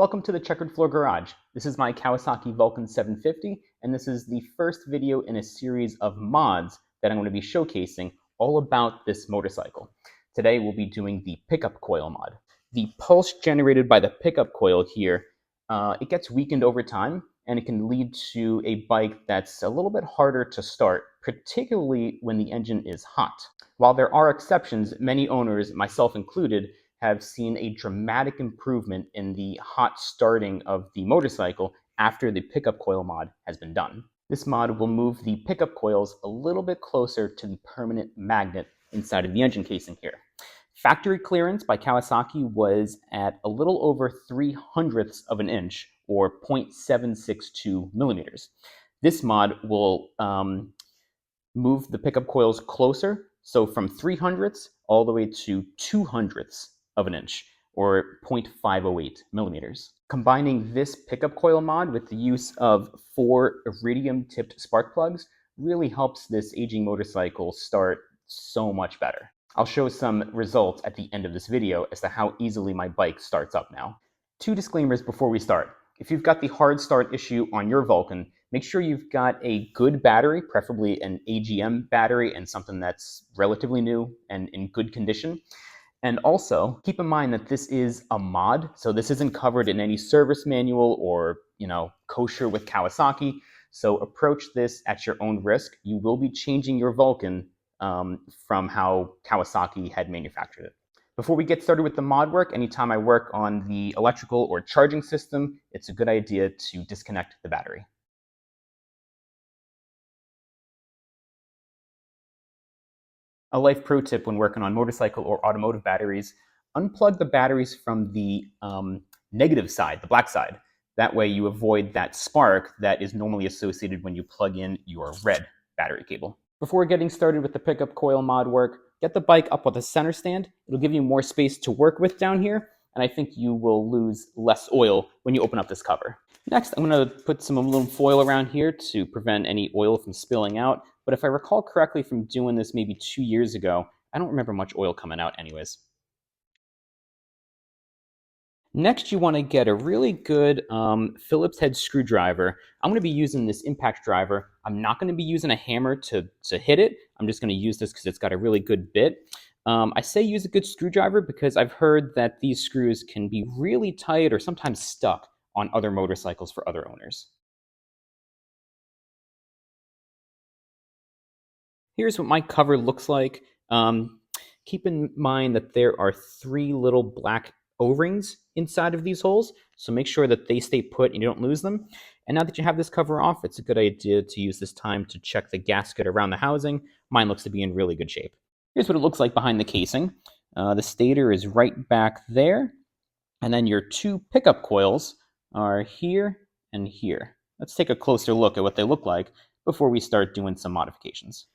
Welcome to the Checkered Floor Garage. This is my Kawasaki Vulcan 750, and this is the first video in a series of mods that I'm going to be showcasing all about this motorcycle. Today we'll be doing the Pickup Coil Mod. The pulse generated by the pickup coil here, it gets weakened over time, and it can lead to a bike that's a little bit harder to start, particularly when the engine is hot. While there are exceptions, many owners, myself included, have seen a dramatic improvement in the hot starting of the motorcycle after the pickup coil mod has been done. This mod will move the pickup coils a little bit closer to the permanent magnet inside of the engine casing here. Factory clearance by Kawasaki was at a little over 3/100ths of an inch, or 0.762 millimeters. This mod will move the pickup coils closer, so from 3/100ths all the way to 2/100ths of an inch, or 0.508 millimeters. Combining this pickup coil mod with the use of 4 iridium tipped spark plugs really helps this aging motorcycle start so much better. I'll show some results at the end of this video as to how easily my bike starts up now. 2 disclaimers before we start. If you've got the hard start issue on your Vulcan, make sure you've got a good battery, preferably an AGM battery and something that's relatively new and in good condition. And also, keep in mind that this is a mod, so this isn't covered in any service manual or, kosher with Kawasaki. So approach this at your own risk. You will be changing your Vulcan from how Kawasaki had manufactured it. Before we get started with the mod work, anytime I work on the electrical or charging system, it's a good idea to disconnect the battery. A life pro tip when working on motorcycle or automotive batteries: unplug the batteries from the negative side, the black side. That way you avoid that spark that is normally associated when you plug in your red battery cable. Before getting started with the pickup coil mod work, get the bike up with a center stand. It'll give you more space to work with down here, and I think you will lose less oil when you open up this cover. Next, I'm going to put some aluminum foil around here to prevent any oil from spilling out. But if I recall correctly from doing this maybe 2 years ago, I don't remember much oil coming out anyways. Next, you want to get a really good Phillips head screwdriver. I'm going to be using this impact driver. I'm not going to be using a hammer to hit it. I'm just going to use this because it's got a really good bit. I say use a good screwdriver because I've heard that these screws can be really tight or sometimes stuck on other motorcycles for other owners. Here's what my cover looks like. Keep in mind that there are 3 little black O-rings inside of these holes, so make sure that they stay put and you don't lose them. And now that you have this cover off, it's a good idea to use this time to check the gasket around the housing. Mine looks to be in really good shape. Here's what it looks like behind the casing. The stator is right back there, and then your 2 pickup coils are here and here. Let's take a closer look at what they look like before we start doing some modifications.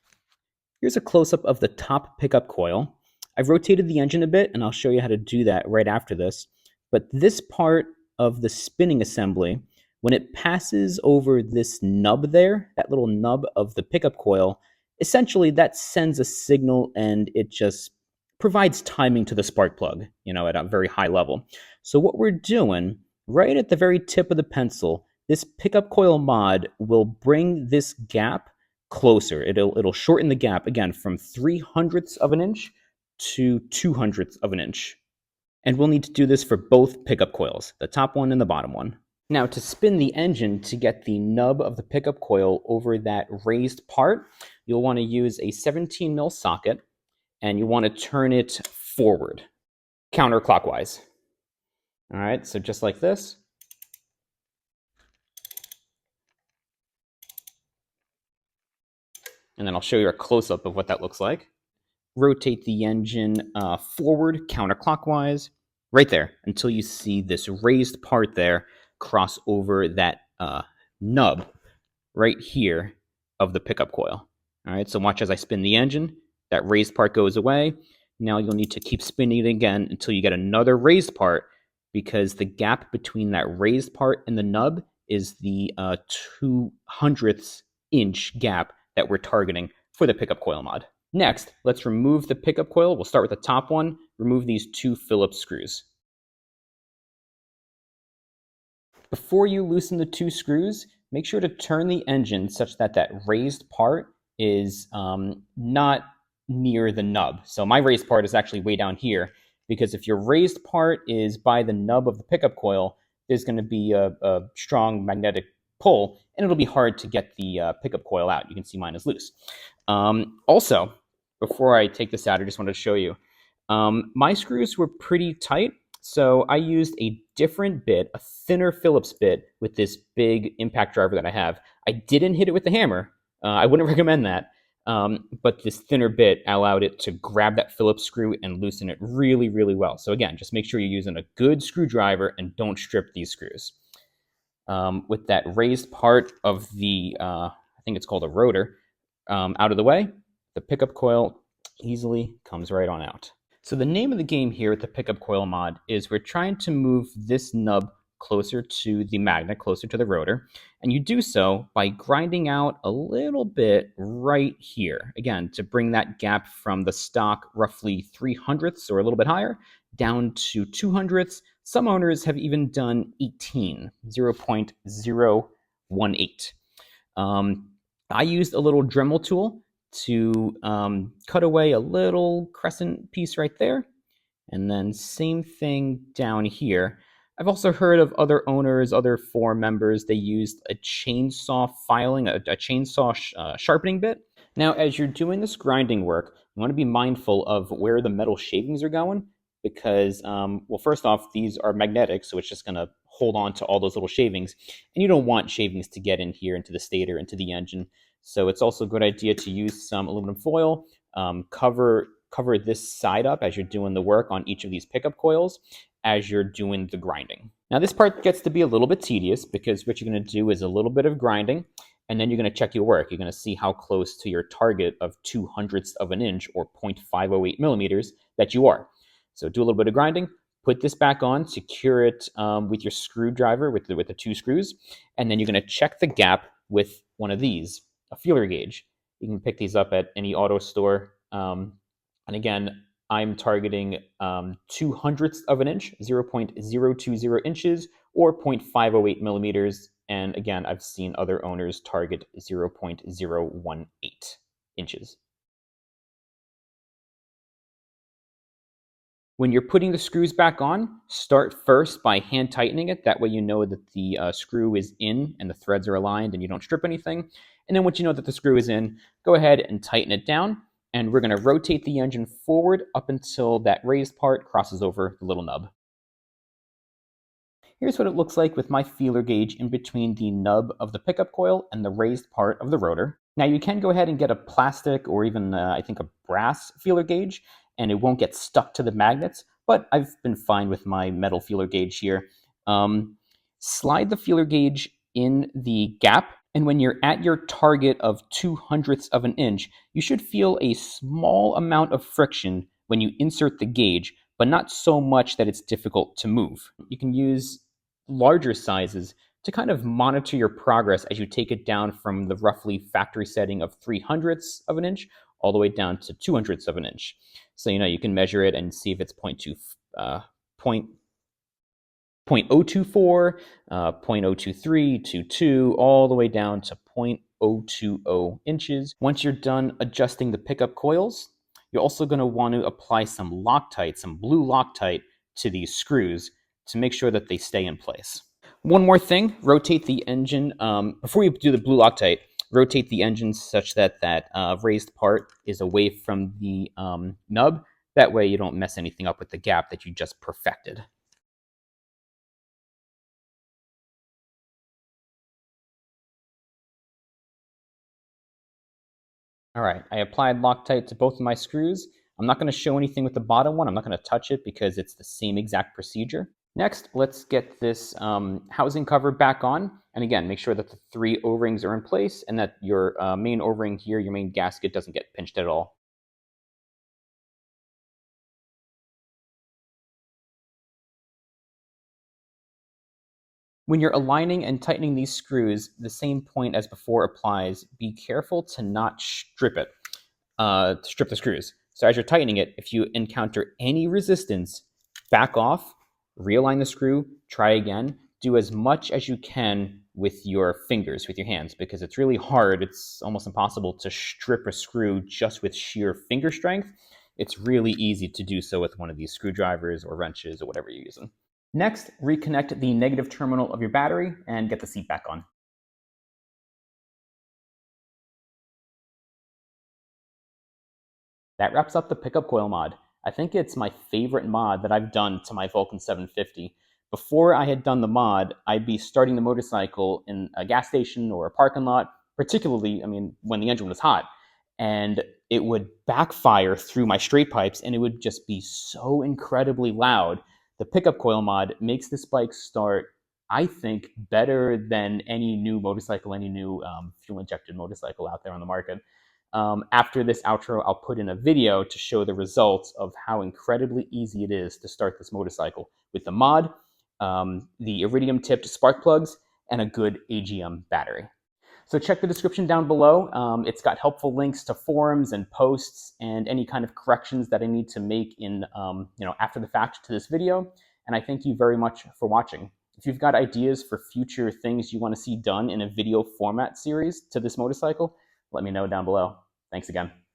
Here's a close-up of the top pickup coil. I've rotated the engine a bit, and I'll show you how to do that right after this. But this part of the spinning assembly, when it passes over this nub there, that little nub of the pickup coil, essentially that sends a signal and it just provides timing to the spark plug, at a very high level. So what we're doing, right at the very tip of the pencil, this pickup coil mod will bring this gap closer. It'll shorten the gap, again, from 3/100ths of an inch to 2/100ths of an inch. And we'll need to do this for both pickup coils, the top one and the bottom one. Now, to spin the engine to get the nub of the pickup coil over that raised part, you'll want to use a 17 mil socket, and you want to turn it forward, counterclockwise. All right, so just like this. And then I'll show you a close-up of what that looks like. Rotate the engine forward counterclockwise, right there, until you see this raised part there cross over that nub right here of the pickup coil. All right, so watch as I spin the engine. That raised part goes away. Now you'll need to keep spinning it again until you get another raised part, because the gap between that raised part and the nub is the 2/100ths inch gap that we're targeting for the pickup coil mod. Next, let's remove the pickup coil. We'll start with the top one. Remove these 2 Phillips screws. Before you loosen the 2 screws, make sure to turn the engine such that that raised part is not near the nub. So my raised part is actually way down here, because if your raised part is by the nub of the pickup coil, there's going to be a strong magnetic pull, and it'll be hard to get the pickup coil out. You can see mine is loose. Also, before I take this out, I just wanted to show you. My screws were pretty tight, so I used a different bit, a thinner Phillips bit, with this big impact driver that I have. I didn't hit it with the hammer. I wouldn't recommend that. But this thinner bit allowed it to grab that Phillips screw and loosen it really, really well. So again, just make sure you're using a good screwdriver and don't strip these screws. With that raised part of the, I think it's called a rotor, out of the way, the pickup coil easily comes right on out. So the name of the game here with the Pickup Coil Mod is we're trying to move this nub closer to the magnet, closer to the rotor, and you do so by grinding out a little bit right here. Again, to bring that gap from the stock roughly 3/100ths or a little bit higher down to 2/100ths. Some owners have even done 18, 0.018. I used a little Dremel tool to cut away a little crescent piece right there. And then same thing down here. I've also heard of other owners, other forum members, they used a chainsaw filing, a chainsaw sharpening bit. Now, as you're doing this grinding work, you want to be mindful of where the metal shavings are going, because, well, first off, these are magnetic, so it's just going to hold on to all those little shavings, and you don't want shavings to get in here into the stator, into the engine. So it's also a good idea to use some aluminum foil, cover this side up as you're doing the work on each of these pickup coils as you're doing the grinding. Now this part gets to be a little bit tedious, because what you're going to do is a little bit of grinding, and then you're going to check your work. You're going to see how close to your target of 2/100ths of an inch, or 0.508 millimeters, that you are. So do a little bit of grinding, put this back on, secure it with your screwdriver, with the 2 screws, and then you're going to check the gap with one of these, a feeler gauge. You can pick these up at any auto store. And again, I'm targeting 2/100ths of an inch, 0.020 inches, or 0.508 millimeters. And again, I've seen other owners target 0.018 inches. When you're putting the screws back on, start first by hand tightening it. That way you know that the screw is in and the threads are aligned and you don't strip anything. And then once you know that the screw is in, go ahead and tighten it down. And we're going to rotate the engine forward up until that raised part crosses over the little nub. Here's what it looks like with my feeler gauge in between the nub of the pickup coil and the raised part of the rotor. Now you can go ahead and get a plastic or even I think a brass feeler gauge, and it won't get stuck to the magnets, but I've been fine with my metal feeler gauge here. Slide the feeler gauge in the gap, and when you're at your target of 2/100ths of an inch, you should feel a small amount of friction when you insert the gauge, but not so much that it's difficult to move. You can use larger sizes to kind of monitor your progress as you take it down from the roughly factory setting of 3/100ths of an inch all the way down to 2/100ths of an inch. So, you can measure it and see if it's 0.024, 0.023, 22, all the way down to 0.020 inches. Once you're done adjusting the pickup coils, you're also going to want to apply some Loctite, some blue Loctite, to these screws to make sure that they stay in place. One more thing, rotate the engine. Before you do the blue Loctite, rotate the engine such that that raised part is away from the nub. That way you don't mess anything up with the gap that you just perfected. All right, I applied Loctite to both of my screws. I'm not going to show anything with the bottom one. I'm not going to touch it because it's the same exact procedure. Next, let's get this housing cover back on. And again, make sure that the 3 O-rings are in place and that your main O-ring here, your main gasket, doesn't get pinched at all. When you're aligning and tightening these screws, the same point as before applies. Be careful to not strip it, to strip the screws. So as you're tightening it, if you encounter any resistance, back off, realign the screw, try again. do as much as you can with your fingers, with your hands, because it's really hard. It's almost impossible to strip a screw just with sheer finger strength. It's really easy to do so with one of these screwdrivers or wrenches or whatever you're using. Next, reconnect the negative terminal of your battery and get the seat back on. That wraps up the Pickup Coil mod. I think it's my favorite mod that I've done to my Vulcan 750. Before I had done the mod, I'd be starting the motorcycle in a gas station or a parking lot, particularly, when the engine was hot. And it would backfire through my straight pipes and it would just be so incredibly loud. The Pickup Coil mod makes this bike start, I think, better than any new motorcycle, any new fuel-injected motorcycle out there on the market. After this outro, I'll put in a video to show the results of how incredibly easy it is to start this motorcycle with the mod, the iridium tipped spark plugs, and a good AGM battery. So check the description down below. It's got helpful links to forums and posts and any kind of corrections that I need to make in, after the fact to this video. And I thank you very much for watching. If you've got ideas for future things you want to see done in a video format series to this motorcycle, let me know down below. Thanks again.